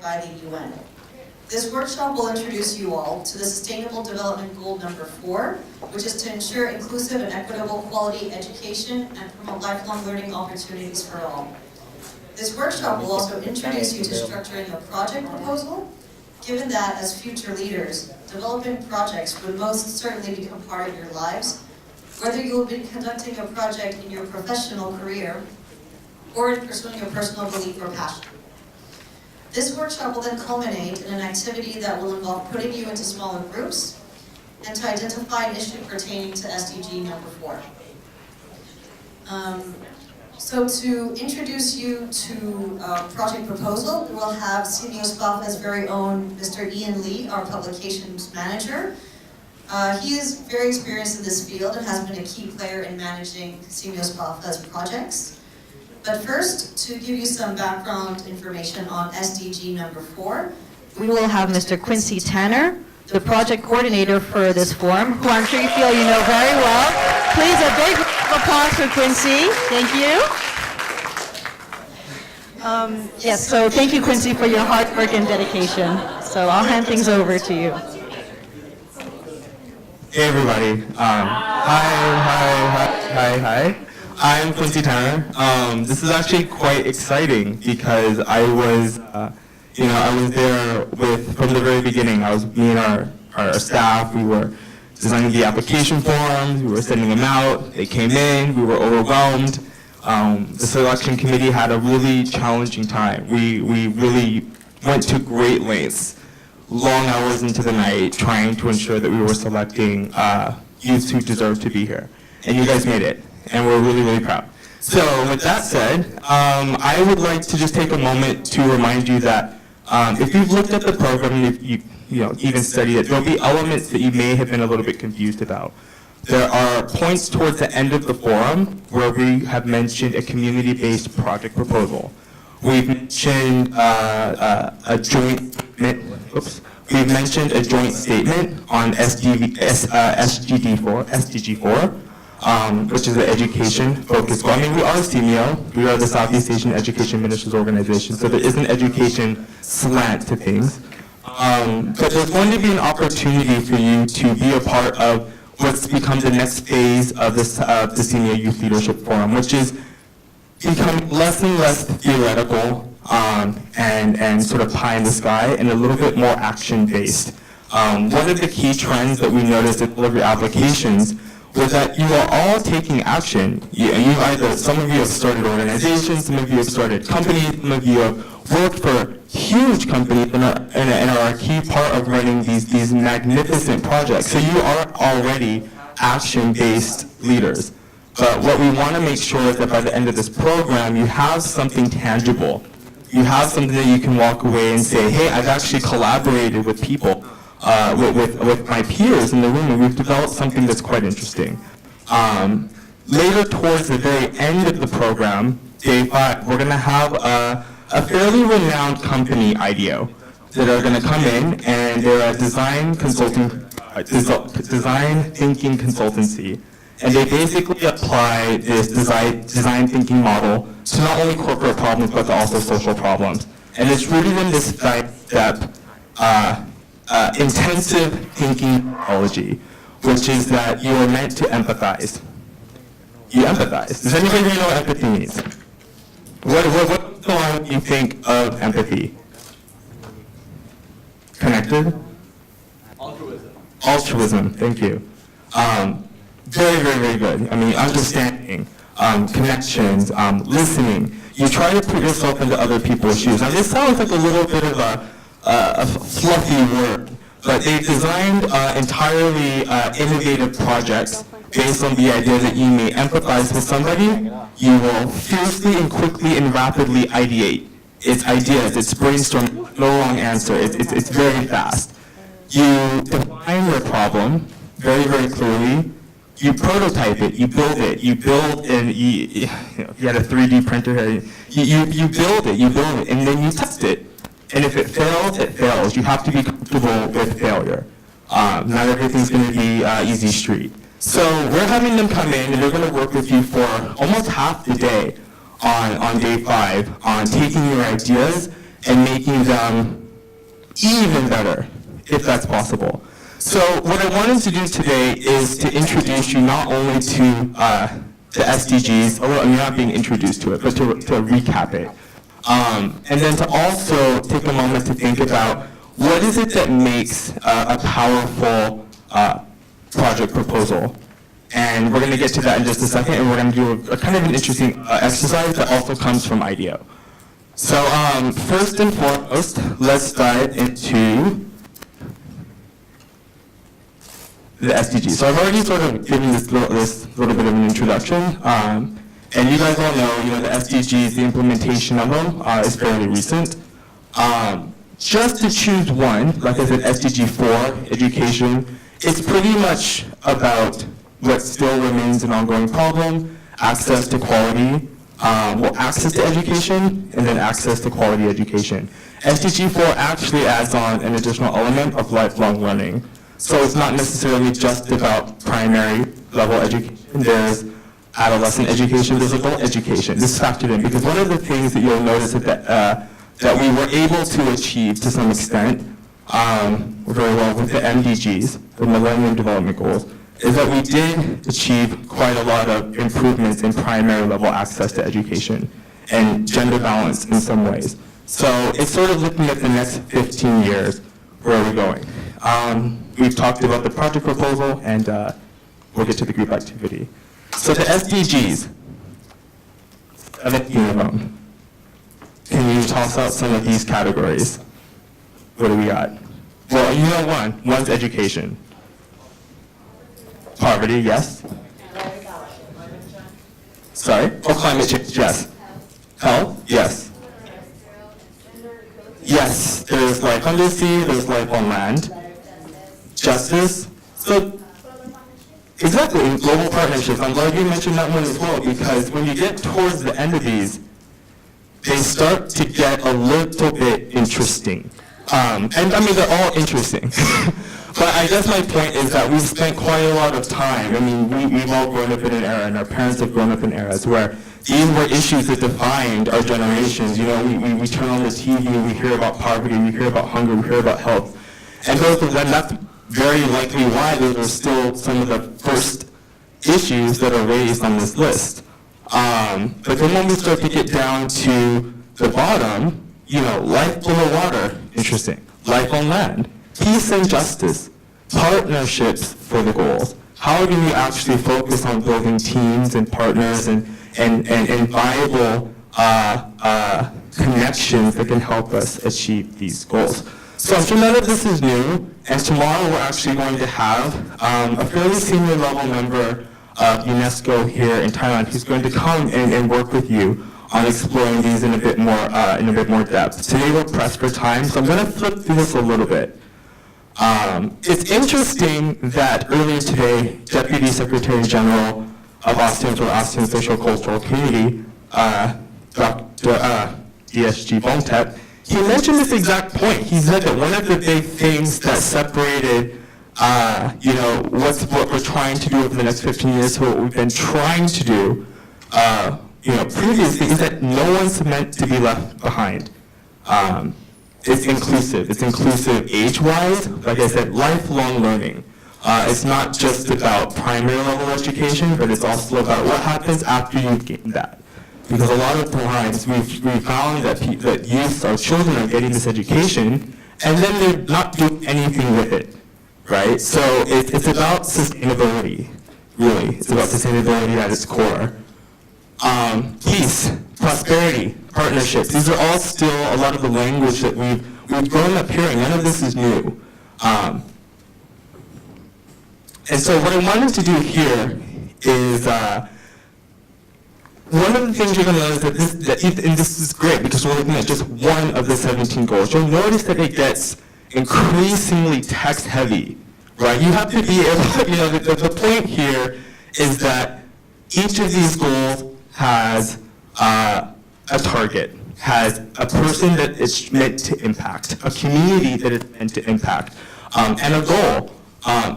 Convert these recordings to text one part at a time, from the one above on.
by the UN. This workshop will introduce you all to the Sustainable Development Goal number 4, which is to ensure inclusive and equitable quality education and promote lifelong learning opportunities for all. This workshop will also introduce you to structuring a project proposal, given that as future leaders, developing projects would most certainly become part of your lives, whether you will be conducting a project in your professional career or in pursuing a personal belief or passion. This workshop will then culminate in an activity that will involve putting you into smaller groups and to identify an issue pertaining to SDG number 4. So to introduce you to project proposal, we will have SEAMEO SPAFA's very own Mr. Ian Lee, our publications manager. He is very experienced in this field and has been a key player in managing SEAMEO SPAFA's projects. But first, to give you some background information on SDG number 4, we will have Mr. Quincy Tanner, the project coordinator for this forum, who I'm sure you feel you know very well. Please, a big applause for Quincy. Thank you. Yes, so thank you, Quincy, for your hard work and dedication. So I'll hand things over to you. Hey, everybody. Hi. I'm Quincy Tanner. This is actually quite exciting because I was there from the very beginning. Me and our staff, we were designing the application forms, we were sending them out, they came in, we were overwhelmed. The selection committee had a really challenging time. We really went to great lengths, long hours into the night, trying to ensure that we were selecting youths who deserve to be here. And you guys made it. And we're really, really proud. So with that said, I would like to just take a moment to remind you that if you've looked at the program and if you even studied it, there'll be elements that you may have been a little bit confused about. There are points towards the end of the forum where we have mentioned a community-based project proposal. We've mentioned We've mentioned a joint statement on SDG4. Which is the education-focused goal. I mean, we are SEAMEO. We are the Southeast Asian Education Ministers Organization, so there is an education slant to things. But there's going to be an opportunity for you to be a part of what's become the next phase of the SEAMEO Youth Leadership Forum, which is becoming less and less theoretical and sort of pie in the sky and a little bit more action-based. One of the key trends that we noticed in all of your applications was that you are all taking action. Some of you have started organizations, some of you have started companies, some of you have worked for huge companies and are a key part of running these magnificent projects. So you are already action-based leaders. But what we want to make sure is that by the end of this program, you have something tangible. You have something that you can walk away and say, hey, I've actually collaborated with people. With my peers in the room, and we've developed something that's quite interesting. Later towards the very end of the program, day 5, we're going to have a fairly renowned company, IDEO, that are going to come in, and they're a design thinking consultancy. And they basically apply this design thinking model to not only corporate problems, but to also social problems. And it's rooted in this 5-step intensive thinking methodology, which is that you are meant to empathize. You empathize. Does anybody know what empathy means? What do you think of empathy? Connected? Altruism, thank you. Very, very, very good. I mean, understanding, connections, listening. You try to put yourself into other people's shoes. Now, this sounds like a little bit of a fluffy word, but they designed entirely innovative projects based on the idea that you may empathize with somebody, you will fiercely and quickly and rapidly ideate. It's ideas, it's brainstorming, no wrong answer, it's very fast. You define your problem very, very clearly, you prototype it, you build it, you had a 3D printer here, you build it, and then you test it. And if it fails, it fails. You have to be comfortable with failure. Not everything's going to be easy street. So we're having them come in, and they're going to work with you for almost half the day on day 5 on taking your ideas and making them even better, if that's possible. So what I wanted to do today is to introduce you not only to the SDGs, although you're not being introduced to it, but to recap it. And then to also take a moment to think about what is it that makes a powerful project proposal. And we're going to get to that in just a second, and we're going to do a kind of an interesting exercise that also comes from IDEO. So first and foremost, let's dive into the SDGs. So I've already sort of given this little bit of an introduction, and you guys all know, the SDGs, the implementation of them is fairly recent. Just to choose one, like I said, SDG 4, education, it's pretty much about what still remains an ongoing problem: access to quality, access to education, and then access to quality education. SDG 4 actually adds on an additional element of lifelong learning. So it's not necessarily just about primary level education. There's adolescent education, there's adult education. This is factored in because one of the things that you'll notice that we were able to achieve to some extent, very well with the MDGs, the Millennium Development Goals, is that we did achieve quite a lot of improvements in primary level access to education and gender balance in some ways. So it's sort of looking at the next 15 years, where are we going? We've talked about the project proposal, and we'll get to the group activity. So the SDGs, 17 of them. Can you toss out some of these categories? What do we got? Well, you know one's education. Poverty, yes. Sorry? Oh, climate change, yes. Health, yes. Yes, there's life under sea, there's life on land. Justice. So, exactly, global partnerships. I'm glad you mentioned that one as well, because when you get towards the end of these, they start to get a little bit interesting. And I mean, they're all interesting. But I guess my point is that we've spent quite a lot of time. I mean, we've all grown up in an era, and our parents have grown up in eras where these were issues that defined our generations. We turn on the TV, we hear about poverty, we hear about hunger, we hear about health. And that's very likely why those are still some of the first issues that are raised on this list. But then when we start to get down to the bottom, life below water, interesting. Life on land, peace and justice, partnerships for the goals. How do we actually focus on building teams and partners and viable connections that can help us achieve these goals? So I'm sure none of this is new, and tomorrow we're actually going to have a fairly senior level member of UNESCO here in Thailand who's going to come and work with you on exploring these in a bit more depth. Today we're pressed for time, so I'm going to flip through this a little bit. It's interesting that earlier today, Deputy Secretary General of Austin for Austin Social Cultural Community, Dr. ESG Bongtep, he mentioned this exact point. He said that one of the big things that separated, what we're trying to do over the next 15 years, what we've been trying to do, previously, is that no one's meant to be left behind. It's inclusive. It's inclusive age-wise. Like I said, lifelong learning. It's not just about primary level education, but it's also about what happens after you've gained that. Because a lot of times we've found that youth, our children, are getting this education, and then they're not doing anything with it, right? So it's about sustainability, really. It's about sustainability at its core. Peace, prosperity, partnerships. These are all still a lot of the language that we've grown up hearing. None of this is new. And so what I wanted to do here is one of the things you're going to notice and this is great because we're looking at just one of the 17 goals. You'll notice that it gets increasingly text heavy, right? You have to be able, the point here is that each of these goals has a target, has a person that it's meant to impact, a community that it's meant to impact, and a goal.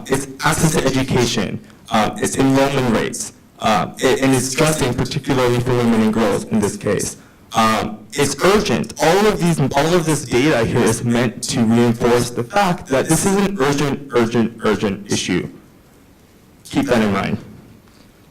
It's access to education, it's enrollment rates, and it's stressing particularly for women and girls in this case. It's urgent. All of this data here is meant to reinforce the fact that this is an urgent issue. Keep that in mind.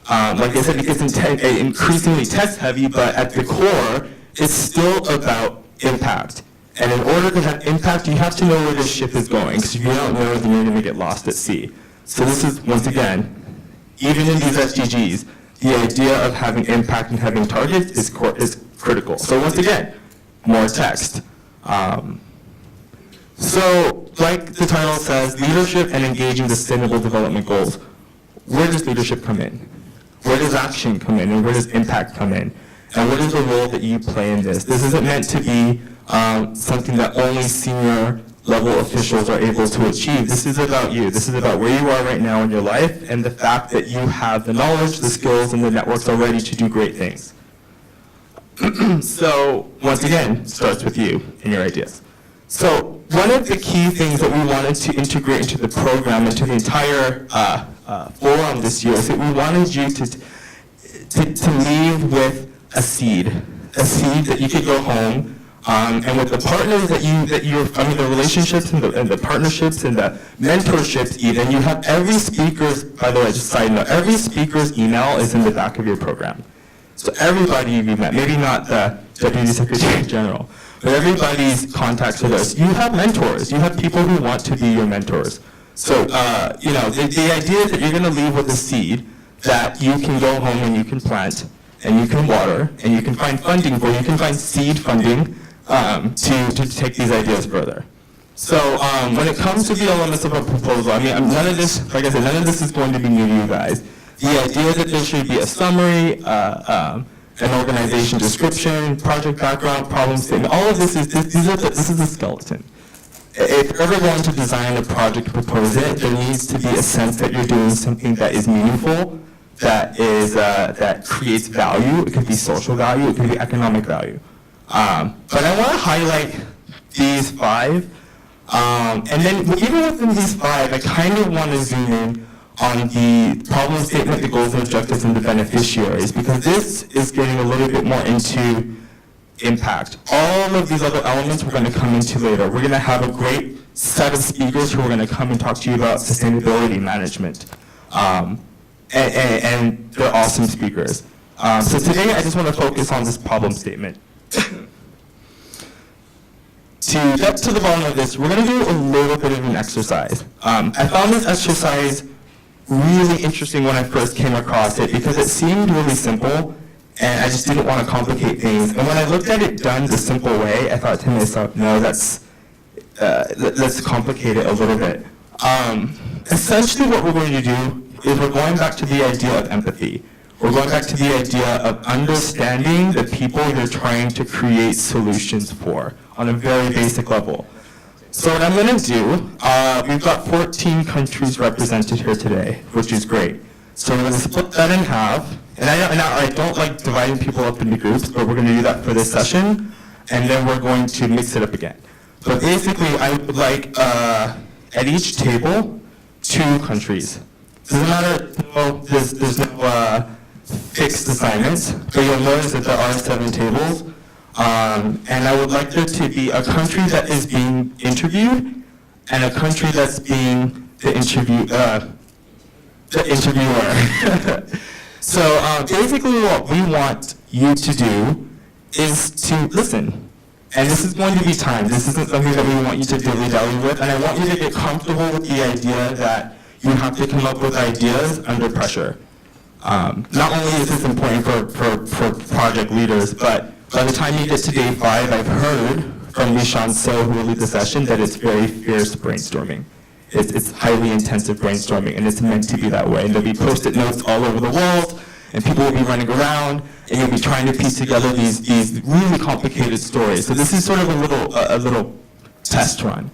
Like I said, it gets increasingly text heavy, but at the core, it's still about impact. And in order to have impact, you have to know where this ship is going, because if you don't know, then you're going to get lost at sea. So this is, once again, even in these SDGs, the idea of having impact and having targets is critical. So once again, more text. So like the title says, leadership and engaging the sustainable development goals. Where does leadership come in? Where does action come in? And where does impact come in? And what is the role that you play in this? This isn't meant to be something that only senior level officials are able to achieve. This is about you. This is about where you are right now in your life and the fact that you have the knowledge, the skills, and the networks already to do great things. So once again, it starts with you and your ideas. So one of the key things that we wanted to integrate into the program, into the entire forum this year, is that we wanted you to leave with a seed that you could go home, and with the partners the relationships and the partnerships and the mentorships even, you have every speaker's, by the way, just side note, every speaker's email is in the back of your program. So everybody you've met, maybe not the Deputy Secretary General, but everybody's contacts are there. So you have mentors. You have people who want to be your mentors. So, the idea is that you're going to leave with a seed that you can go home and you can plant, and you can water, and you can find funding for. You can find seed funding to take these ideas further. So when it comes to the elements of a proposal, I mean, none of this, like I said, none of this is going to be new to you guys. The idea that there should be a summary, an organization description, project background, problem statement, all of this is the skeleton. If you're ever going to design a project, propose it, there needs to be a sense that you're doing something that is meaningful, that creates value. It could be social value, it could be economic value. But I want to highlight these 5, and then even within these 5, I kind of want to zoom in on the problem statement, the goals and objectives, and the beneficiaries, because this is getting a little bit more into impact. All of these other elements we're going to come into later. We're going to have a great set of speakers who are going to come and talk to you about sustainability management. And they're awesome speakers. So today I just want to focus on this problem statement. To get to the bottom of this, we're going to do a little bit of an exercise. I found this exercise really interesting when I first came across it because it seemed really simple and I just didn't want to complicate things. And when I looked at it done the simple way, I thought to myself, no, let's complicate it a little bit. Essentially what we're going to do is we're going back to the idea of empathy. We're going back to the idea of understanding the people you're trying to create solutions for on a very basic level. So what I'm going to do, we've got 14 countries represented here today, which is great. So we're going to split that in half. And I don't like dividing people up into groups, but we're going to do that for this session. And then we're going to mix it up again. But basically, I would like, at each table, 2 countries. Doesn't matter, there's no fixed assignments, but you'll notice that there are 7 tables. And I would like there to be a country that is being interviewed and a country that's being the interviewer. So basically what we want you to do is to listen. And this is going to be timed. This isn't something that we want you to dilly-dally with. And I want you to get comfortable with the idea that you have to come up with ideas under pressure. Not only is this important for project leaders, but by the time you get to day 5, I've heard from Lishan So, who will lead the session, that it's very fierce brainstorming. It's highly intensive brainstorming, and it's meant to be that way. And there'll be post-it notes all over the walls, and people will be running around, and you'll be trying to piece together these really complicated stories. So this is sort of a little test run.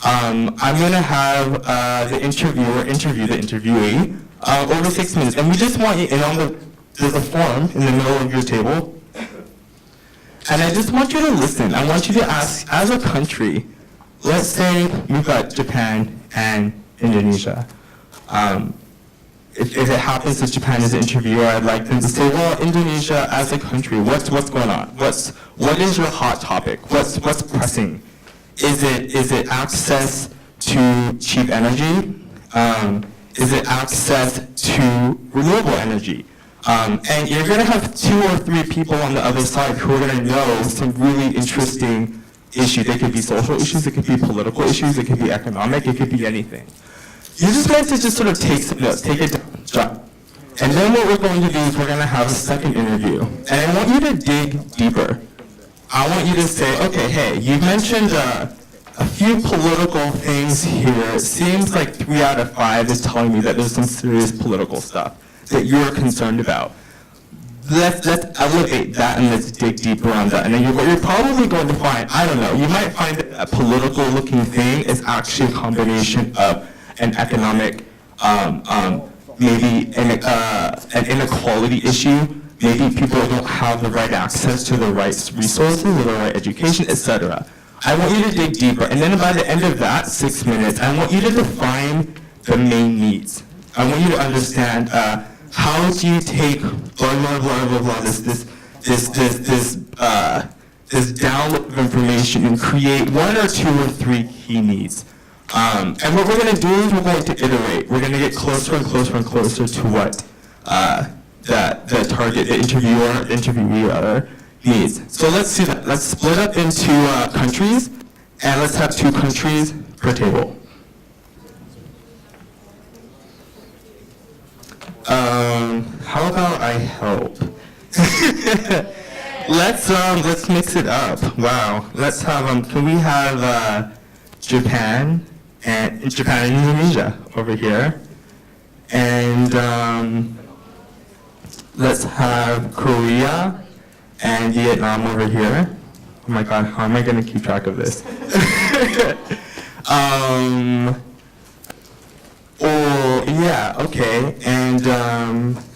I'm going to have the interviewer interview the interviewee over 6 minutes, and we just want you, and there's a form in the middle of your table. And I just want you to listen. I want you to ask, as a country, let's say you've got Japan and Indonesia. if it happens that Japan is the interviewer, I'd like them to say, well, Indonesia as a country, what's going on? What is your hot topic? What's pressing? Is it access to cheap energy? Is it access to renewable energy? And you're going to have 2 or 3 people on the other side who are going to know some really interesting issues. They could be social issues, it could be political issues, it could be economic, it could be anything. You're just going to just sort of take some notes, take it down. And then what we're going to do is we're going to have a second interview. And I want you to dig deeper. I want you to say, okay, hey, you mentioned a few political things here. It seems like 3 out of 5 is telling me that there's some serious political stuff that you're concerned about. Let's elevate that and let's dig deeper on that. And then what you're probably going to find, I don't know, you might find that a political looking thing is actually a combination of an economic, maybe an inequality issue. Maybe people don't have the right access to the right resources or the right education, etc. I want you to dig deeper, and then by the end of that 6 minutes, I want you to define the main needs. I want you to understand how do you take blah blah blah blah blah this download of information and create 1 or 2 or 3 key needs. And what we're going to do is we're going to iterate. We're going to get closer and closer and closer to what the target, the interviewee needs. So let's do that. Let's split up into countries, and let's have 2 countries per table. How about I help? Let's mix it up. Wow. Let's have can we have Japan and Indonesia over here, and let's have Korea and Vietnam over here. Oh my God, how am I going to keep track of this? Oh yeah, okay. And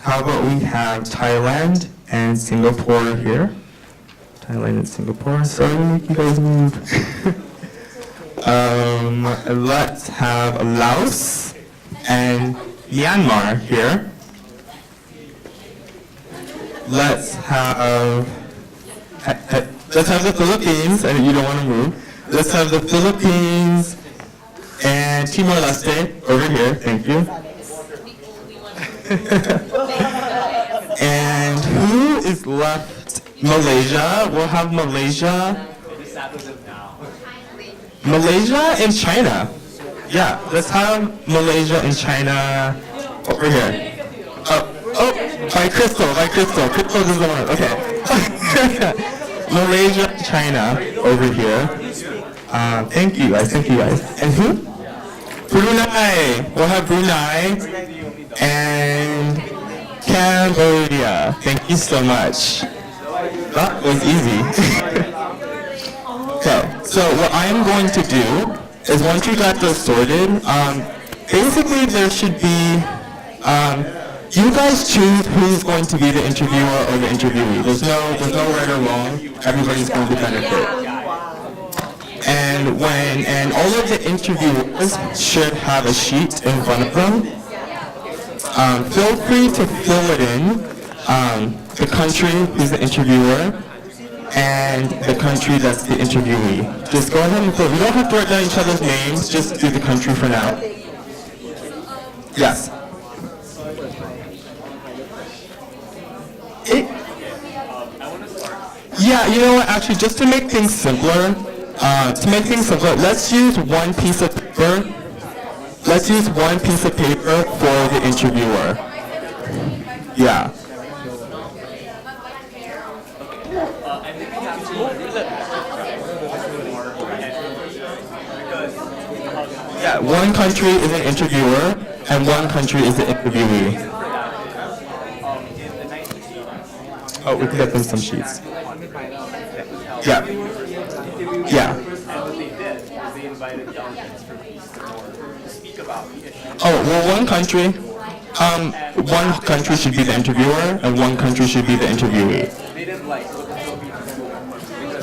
how about we have Thailand and Singapore here? Thailand and Singapore. Sorry to make you guys move. Let's have Laos and Myanmar here. Let's have the Philippines, and you don't want to move. Let's have the Philippines and Timor-Leste over here. Thank you. And who is left? Malaysia. We'll have Malaysia. Malaysia and China. Yeah, let's have Malaysia and China over here. By Crystal. Crystal is the one. Okay. Malaysia, China over here. Thank you guys. And who? Brunei. We'll have Brunei and Cambodia. Thank you so much. That was easy. Okay, so what I am going to do is once you got those sorted, basically there should be, you guys choose who's going to be the interviewer or the interviewee. There's no right or wrong. Everybody's going to benefit. And all of the interviewers should have a sheet in front of them. Feel free to fill it in, the country who's the interviewer and the country that's the interviewee. Just go ahead and fill. We don't have to write down each other's names, just do the country for now. Yes. Yeah, you know what, actually, just to make things simpler, let's use one piece of paper. Let's use one piece of paper for the interviewer. Yeah. Yeah, one country is an interviewer, and one country is the interviewee. Oh, we can get them some sheets. Yeah. Yeah. Oh, well, one country should be the interviewer, and one country should be the interviewee.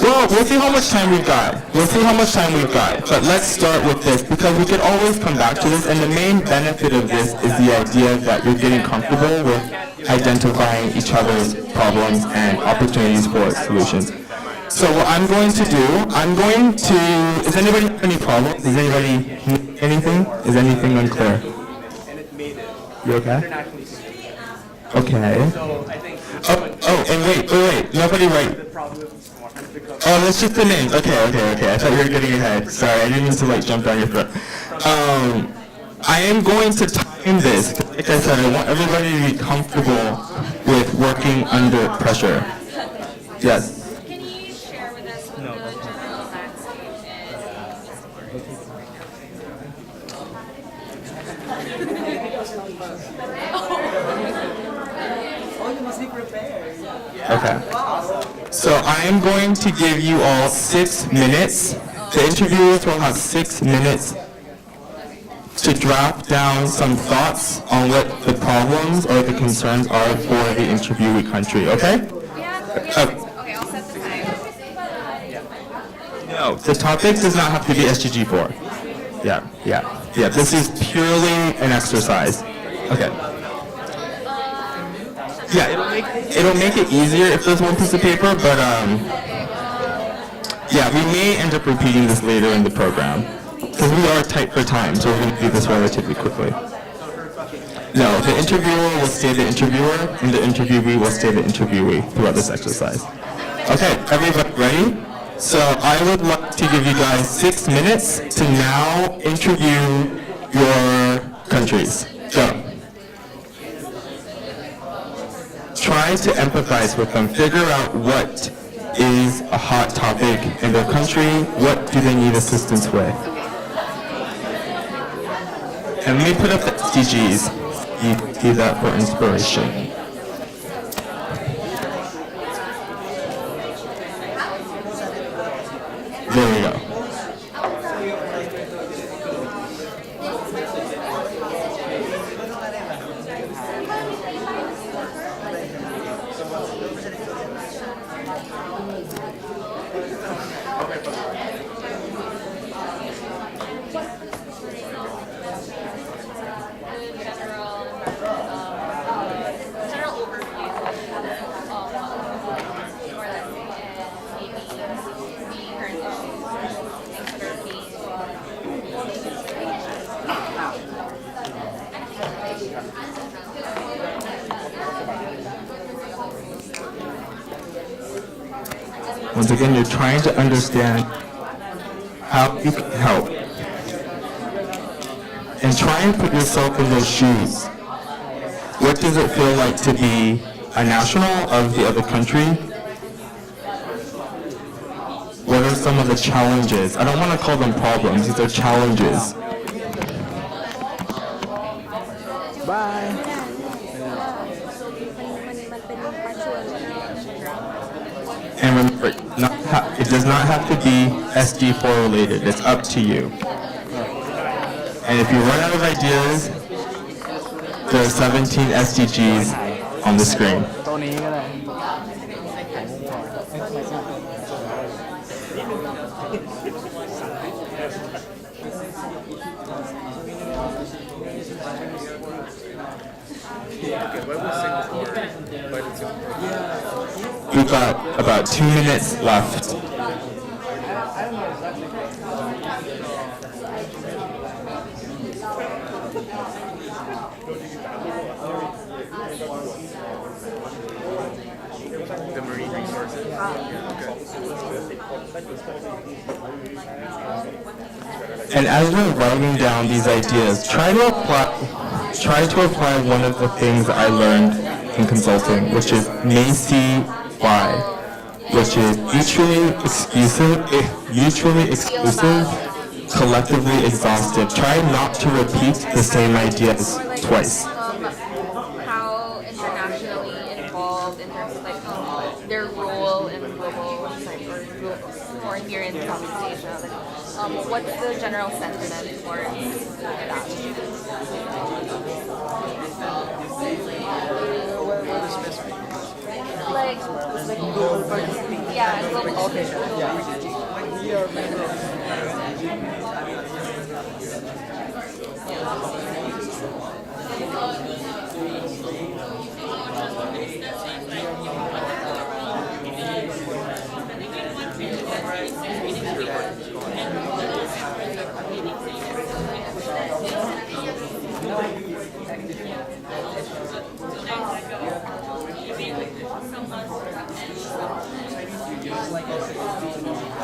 Well, we'll see how much time we've got. We'll see how much time we've got. But let's start with this because we could always come back to this. And the main benefit of this is the idea that you're getting comfortable with identifying each other's problems and opportunities for solutions. So what I'm going to do, is anybody have any problems? Is anybody anything? Is anything unclear? You okay? Okay. And wait. Nobody write. Oh, that's just the names. Okay. I thought you were getting ahead. Sorry, I didn't mean to like jump down your throat. I am going to time this. Like I said, I want everybody to be comfortable with working under pressure. Yes. Can you share with us what the general landscape Okay. So I am going to give you all 6 minutes. The interviewers will have 6 minutes to draft down some thoughts on what the problems or the concerns are for the interviewee country, okay? Okay, I'll set the time. No, the topic does not have to be SDG4. Yeah, this is purely an exercise. Okay. Yeah, it'll make it easier if there's one piece of paper, but yeah, we may end up repeating this later in the program. Because we are tight for time, so we're going to do this relatively quickly. No, the interviewer will stay the interviewer, and the interviewee will stay the interviewee throughout this exercise. Okay, everybody ready? So I would like to give you guys 6 minutes to now interview your countries. Go. Try to empathize with them. Figure out what is a hot topic in their country. What do they need assistance with? And let me put up the SDGs. You see that for inspiration. There we go. Once again, you're trying to understand how you can help. And try and put yourself in those shoes. What does it feel like to be a national of the other country? What are some of the challenges? I don't want to call them problems, these are challenges. Bye. And remember, it does not have to be SD4 related. It's up to you. And if you run out of ideas, there are 17 SDGs on the screen. We've got about 2 minutes left. The marine resources. And as we're writing down these ideas, try to apply one of the things I learned in consulting, which is MACY, which is mutually exclusive, collectively exhaustive. Try not to repeat the same ideas twice. How internationally involved in terms of like their role in global or here in Southeast Asia. What's the general sentiment towards that? Like global participation. Yeah, global. Okay, yeah. We are member of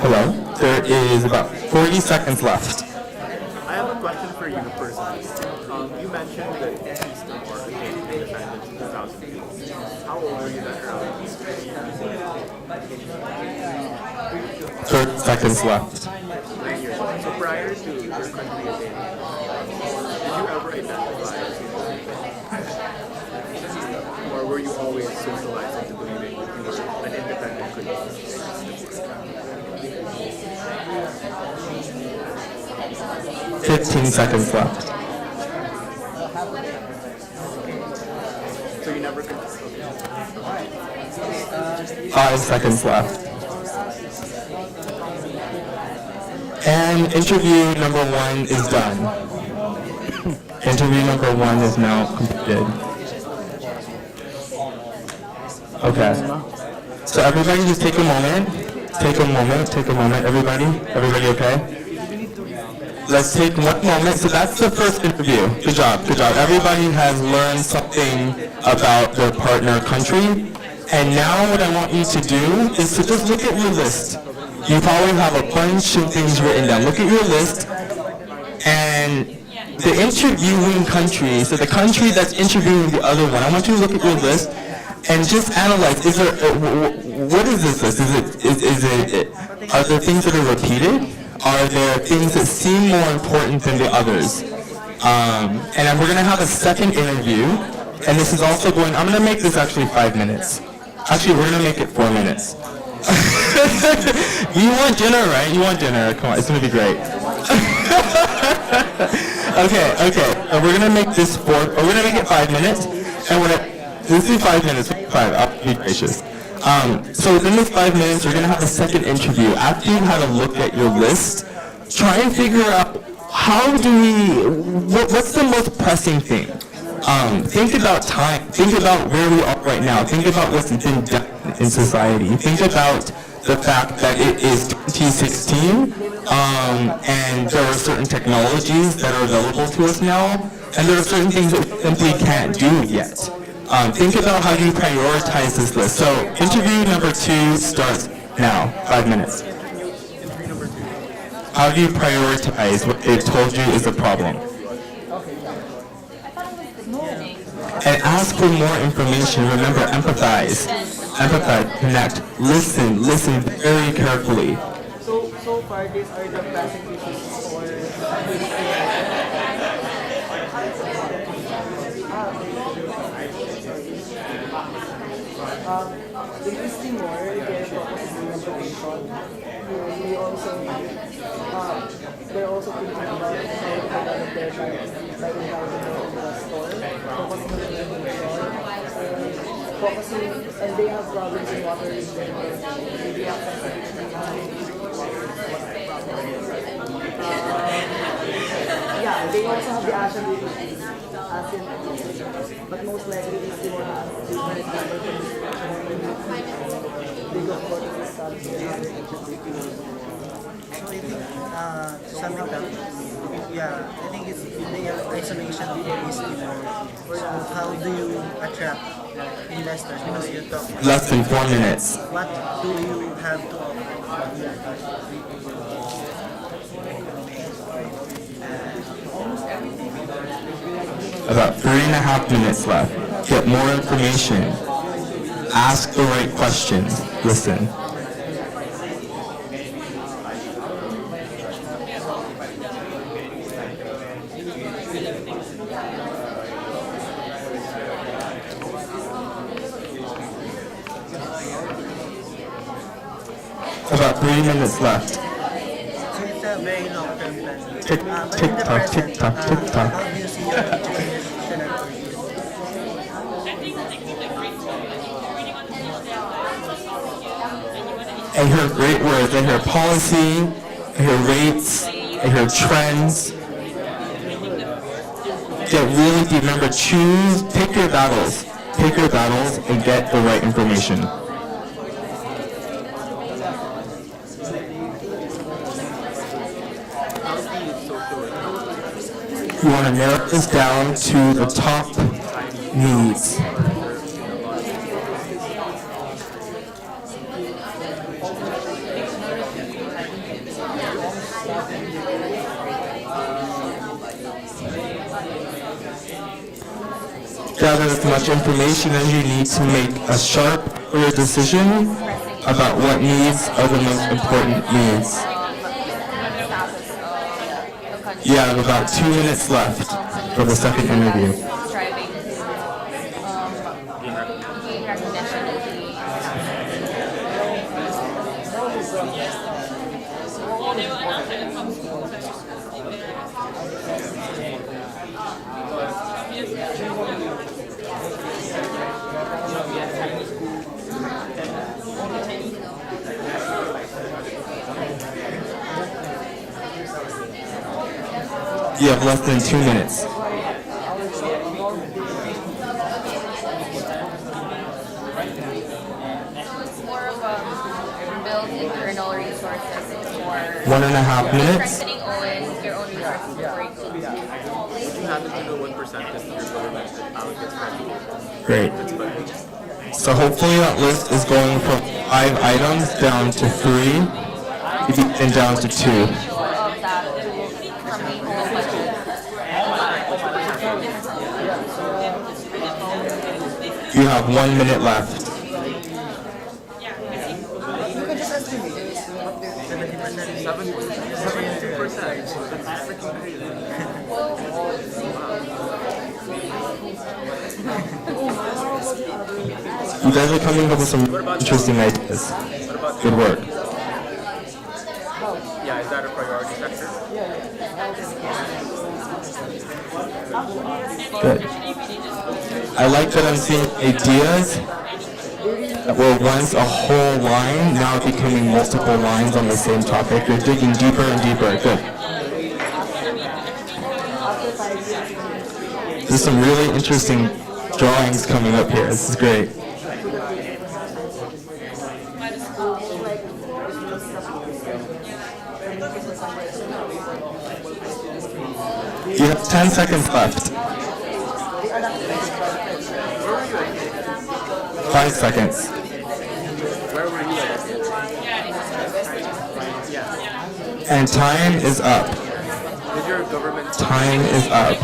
Hello? There is about 40 seconds left. I have a question for you personally. You mentioned that Eastern or became independent in 2008. How old were you then around? 30 seconds left. 9 years old. So prior to your country attaining, did you ever identify as independent? Or were you always socialized into believing that you were an independent country? 15 seconds left. So you never could. 5 seconds left. And interview number 1 is done. Interview number 1 is now completed. Okay. So everybody just take a moment. Take a moment. Take a moment. Everybody? Everybody okay? Let's take 1 moment. So that's the first interview. Good job. Good job. Everybody has learned something about their partner country. And now what I want you to do is to just look at your list. You probably have a bunch of things written down. Look at your list. And the interviewing country, so the country that's interviewing the other one, I want you to look at your list and just analyze, is there, what is this list? Are there things that are repeated? Are there things that seem more important than the others? And then we're gonna have a second interview, and this is also going, I'm gonna make this actually 5 minutes. Actually, we're gonna make it 4 minutes. You want dinner, right? You want dinner, come on, it's gonna be great. Okay, we're gonna make this we're gonna make it 5 minutes, and this is 5 minutes, 5, I'll be gracious. So within this 5 minutes, you're gonna have a second interview. After you've had a look at your list, try and figure out what's the most pressing thing? Think about time, think about where we are right now, think about what's been done in society, think about the fact that it is 2016, and there are certain technologies that are available to us now, and there are certain things that we simply can't do yet. Think about how you prioritize this list. So interview number 2 starts now, 5 minutes. How do you prioritize what they've told you is a problem? And ask for more information. Remember, empathize. Empathize, connect, listen very carefully. So far, these are the classic issues for existing more, they're focusing on education. We also, they're also thinking about how to develop their life environment in the store, focusing on focusing, and they have problems in water retention, maybe yeah, they also have the Asian but most likely it's the one they go for the studies. So I think something that, yeah, I think it's the isolation is how do you attract investors, because you talk Less than 4 minutes. what do you have to offer? About 3.5 minutes left. Get more information. Ask the right questions. Listen. About 3 minutes left. So it's a very long-term plan. Tick, But tick in the tock, present, tick tock, tick tock. how do you see your future scenario? I hear great words. I hear policy, I hear rates, I hear trends. Get really deep. Remember, pick your battles. Pick your battles and get the right information. You want to narrow this down to the top needs. Gather as much information as you need to make a sharp, clear decision about what needs are the most important needs. You have about 2 minutes left for the second interview. Striving to gain recognition as You have less than 2 minutes. So it's more of a build internal resources for 1.5 minutes. strengthening your own resources before you can. If you happen to know what percentage of your government that allocates recognition, Great. it's good. So hopefully that list is going from 5 items down to 3 and down to 2. Of that to from the whole budget. You have 1 minute left. You can just estimate. 72%. That's freaking crazy. You guys are coming up with some interesting ideas. Good work. Yeah, is that a priority sector? Good. I like that I'm seeing ideas that were once a whole line, now becoming multiple lines on the same topic. You're digging deeper and deeper. Good. There's some really interesting drawings coming up here. This is great. You have 10 seconds left. 5 seconds. Where were you at? And time is up. Did your government Time is up.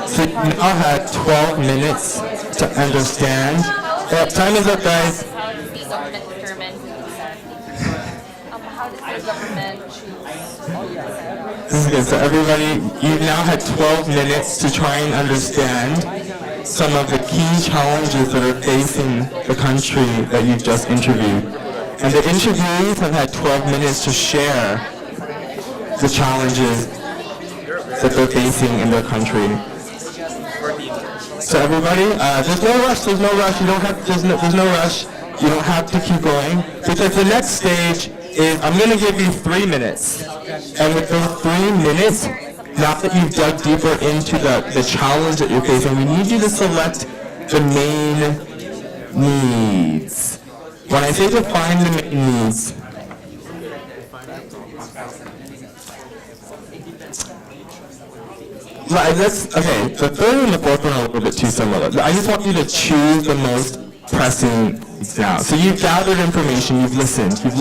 So you now have 12 minutes to understand. Yeah, time is up, guys. How does the government determine how does the government choose? This is good. So everybody, you've now had 12 minutes to try and understand some of the key challenges that are facing the country that you've just interviewed. And the interviewees have had 12 minutes to share the challenges that they're facing in their country. So everybody, there's no rush, you don't have, there's no rush, you don't have to keep going, because the next stage is, I'm going to give you 3 minutes, and with those 3 minutes, now that you've dug deeper into the challenge that you're facing, we need you to select the main needs. When I say define the main needs, okay, the third and the fourth one are a little bit too similar. I just want you to choose the most pressing needs now. So you've gathered information, you've listened, you've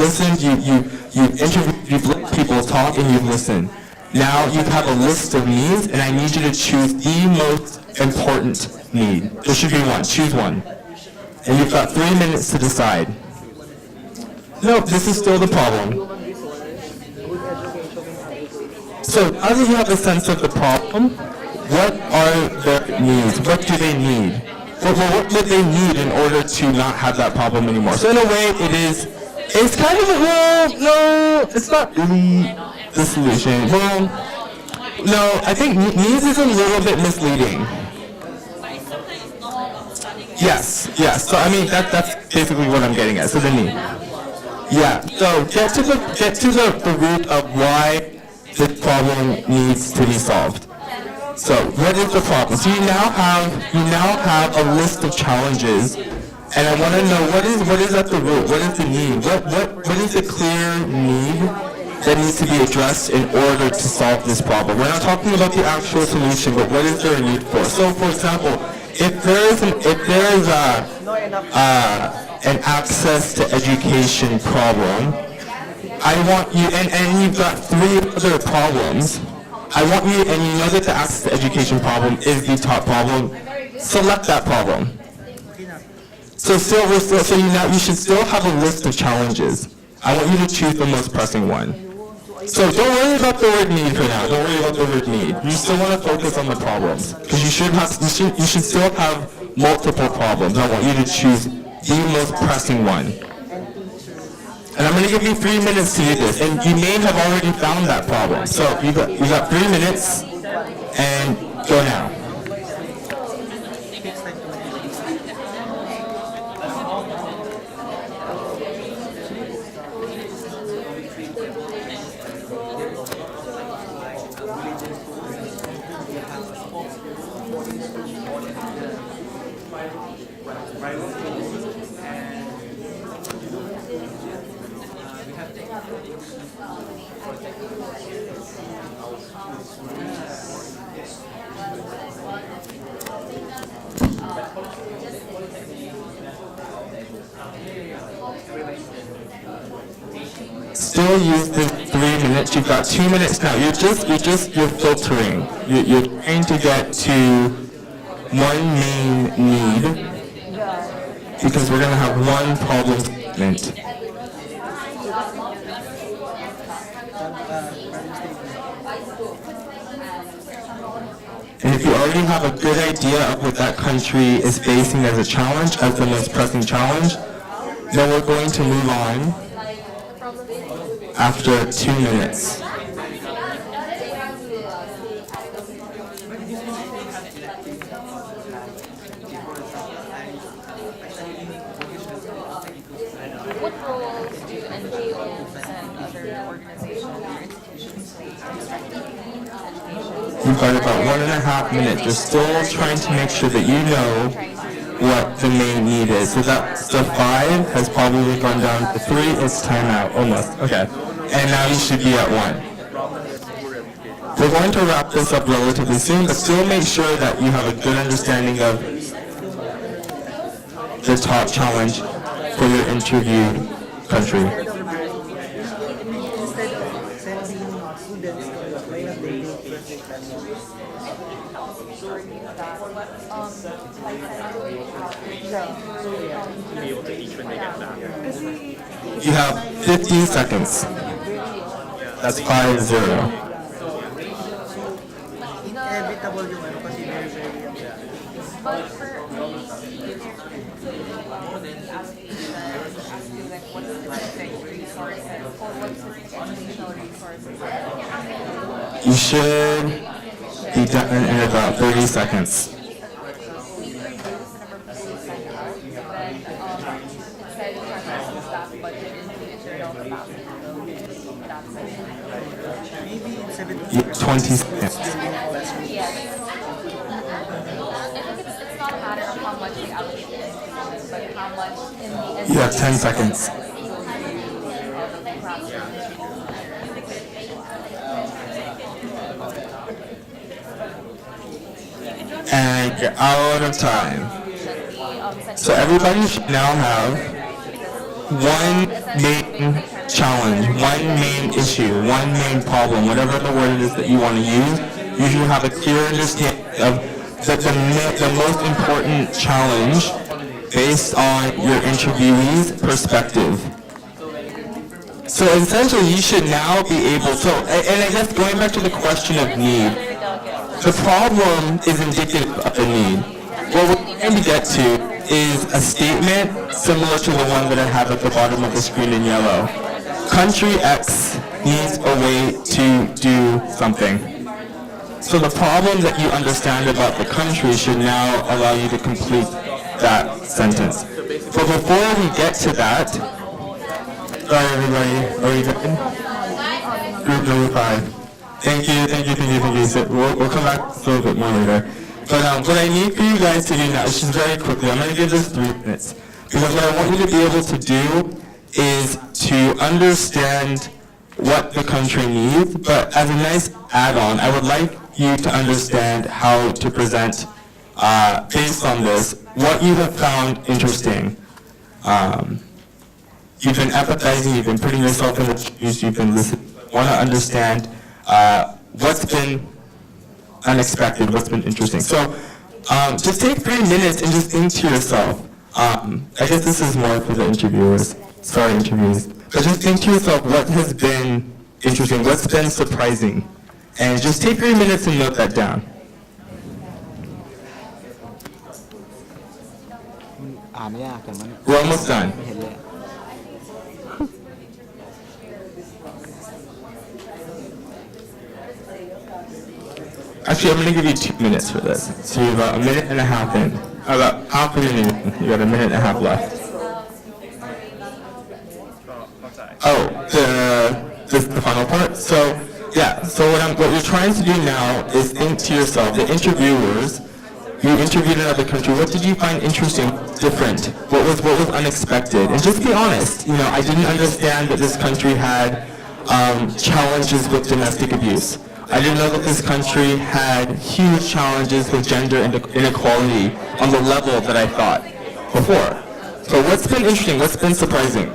interviewed, you've let people talk, and you've listened. Now you have a list of needs, and I need you to choose the most important need. There should be one. Choose one. And you've got 3 minutes to decide. No, this is still the problem. So now that you have a sense of the problem, what are their needs? What do they need? What would they need in order to not have that problem anymore? So in a way, it's kind of, no, it's not really the solution. Well, no, I think needs is a little bit misleading. Yes. So I mean, that's basically what I'm getting at. So the need. Yeah, so get to the root of why this problem needs to be solved. So what is the problem? So you now have a list of challenges, and I want to know what is at the root? What is the need? What is the clear need that needs to be addressed in order to solve this problem? We're not talking about the actual solution, but what is there a need for? So for example, if there is an access to education problem, I want you, and you've got three other problems. I want you, and you know that the access to education problem is the top problem. Select that problem. So you should still have a list of challenges. I want you to choose the most pressing one. So don't worry about the word need for now. Don't worry about the word need. You still want to focus on the problems because you should still have multiple problems. I want you to choose the most pressing one. And I'm going to give you 3 minutes to do this. And you may have already found that problem. So you got 3 minutes, and go now. Still use the 3 minutes. You've got 2 minutes now. You're filtering. You're trying to get to one main need because we're going to have one problem statement. And if you already have a good idea of what that country is facing as a challenge, as the most pressing challenge, then we're going to move on after 2 minutes. What roles do NGOs and other organizations or institutions play in strengthening education? You've got about 1.5 minutes. You're still trying to make sure that you know what the main need is. So that's the 5 has probably gone down to 3. It's time out, almost. Okay. And now you should be at 1. We're going to wrap this up relatively soon, but still make sure that you have a good understanding of the top challenge for your interviewed country. Instead of sending students to why not they do project To be able to teach when they get back. You have 50 seconds. That's 5-0. Inevitable yung ano kasi very But for what specific resources or what specific educational resources You should be done in about 30 seconds. maybe in 17 You have 20 seconds. it's not a matter of how much we allocate to education, but how much in the end. You have 10 seconds. And you're out of time. So everybody should now have one main challenge, one main issue, one main problem, whatever the word it is that you want to use. You should have a clear understanding of the most important challenge based on your interviewee's perspective. So essentially, you should now be able to, and I guess going back to the question of need, the problem is indicative of the need. What we're trying to get to is a statement similar to the one that I have at the bottom of the screen in yellow. Country X needs a way to do something. So the problem that you understand about the country should now allow you to complete that sentence. But before we get to that, Sorry, everybody. Are we done? Group number 5. Thank you. So we'll come back a little bit more later. But what I need for you guys to do now is just very quickly, I'm going to give this 3 minutes. Because what I want you to be able to do is to understand what the country needs, but as a nice add-on, I would like you to understand how to present, based on this, what you have found interesting. You've been empathizing, you've been putting yourself in the shoes, you've been listening. Want to understand what's been unexpected, what's been interesting. So just take 3 minutes and just think to yourself. I guess this is more for the interviewees. But just think to yourself what has been interesting, what's been surprising. And just take 3 minutes and note that down. We're almost done. Actually, I'm going to give you 2 minutes for this. So you have about 1.5 minutes in. About half a minute in. You got 1.5 minutes left. Oh, this is the final part? So, yeah. So what you're trying to do now is think to yourself, the interviewers, you interviewed another country, what did you find interesting, different? What was unexpected? And just be honest. You know, I didn't understand that this country had challenges with domestic abuse. I didn't know that this country had huge challenges with gender inequality on the level that I thought before. So what's been interesting? What's been surprising?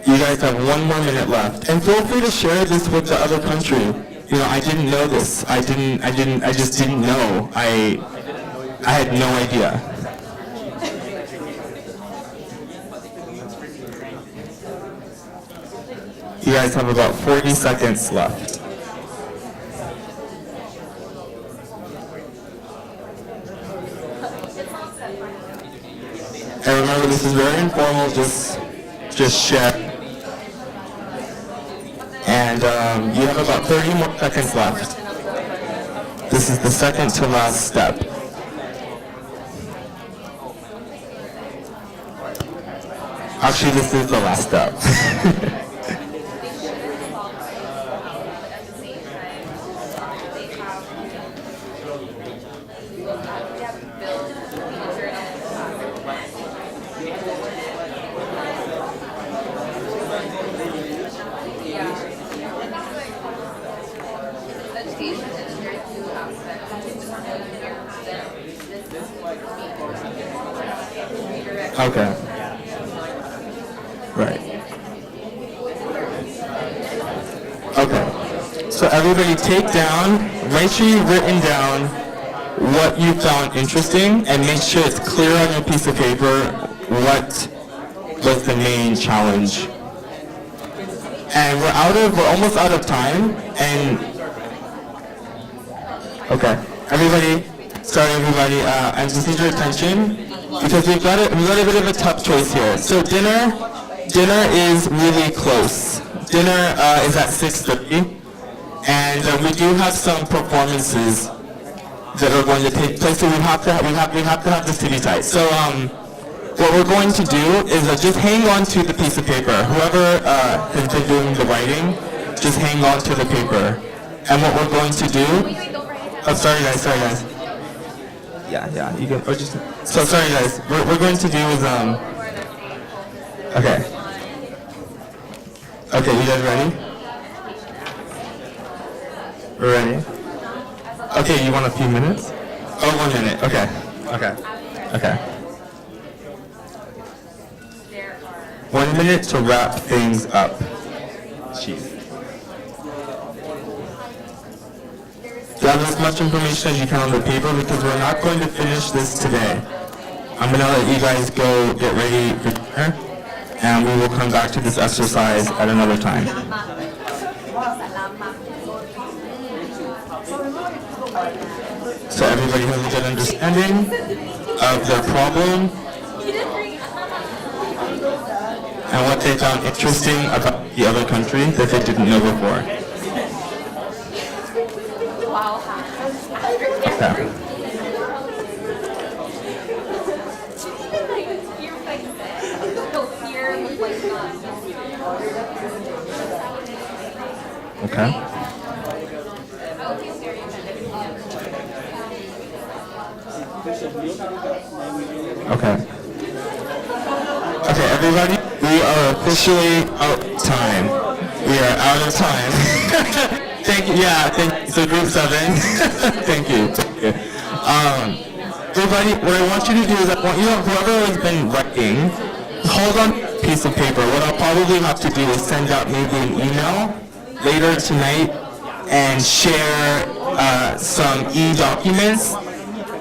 You guys have 1 more minute left. And feel free to share this with the other country. You know, I didn't know this. I just didn't know. I had no idea. You guys have about 40 seconds left. And remember, this is very informal, just share. And you have about 30 more seconds left. This is the second to last step. Actually, this is the last step. Okay. Right. Okay. So everybody take down, make sure you've written down what you found interesting and make sure it's clear on your piece of paper what was the main challenge. And we're almost out of time, and okay. Everybody, I just need your attention. Because we've got a bit of a tough choice here. So dinner is really close. Dinner is at 6:30, and we do have some performances that are going to take place. So we have to have this to be tight. So what we're going to do is just hang on to the piece of paper. Whoever has been doing the writing, just hang on to the paper. And what we're going to do. Oh, sorry guys. Yeah, you can, or just, so sorry guys, what we're going to do is, okay, you guys ready? We're ready? Okay, you want a few minutes? Oh, 1 minute, okay. 1 minute to wrap things up. Jeez. Gather as much information as you can on the paper because we're not going to finish this today. I'm going to let you guys go get ready for dinner, and we will come back to this exercise at another time. So everybody has a good understanding of their problem and what they found interesting about the other country that they didn't know before. Okay. Okay? Okay. Okay, everybody, we are officially out of time. We are out of time. Thank you. Yeah, thank you. So group 7. Thank you. Thank you. Everybody, what I want you to do is I want you to, whoever has been writing, hold on to a piece of paper. What I'll probably have to do is send out maybe an email later tonight and share some e-documents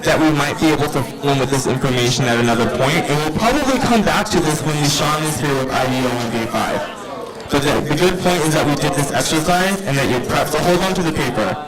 that we might be able to fill in with this information at another point, and we'll probably come back to this when Sean is here with IDO on day 5. But the good point is that we did this exercise and that you're prepped, so hold on to the paper.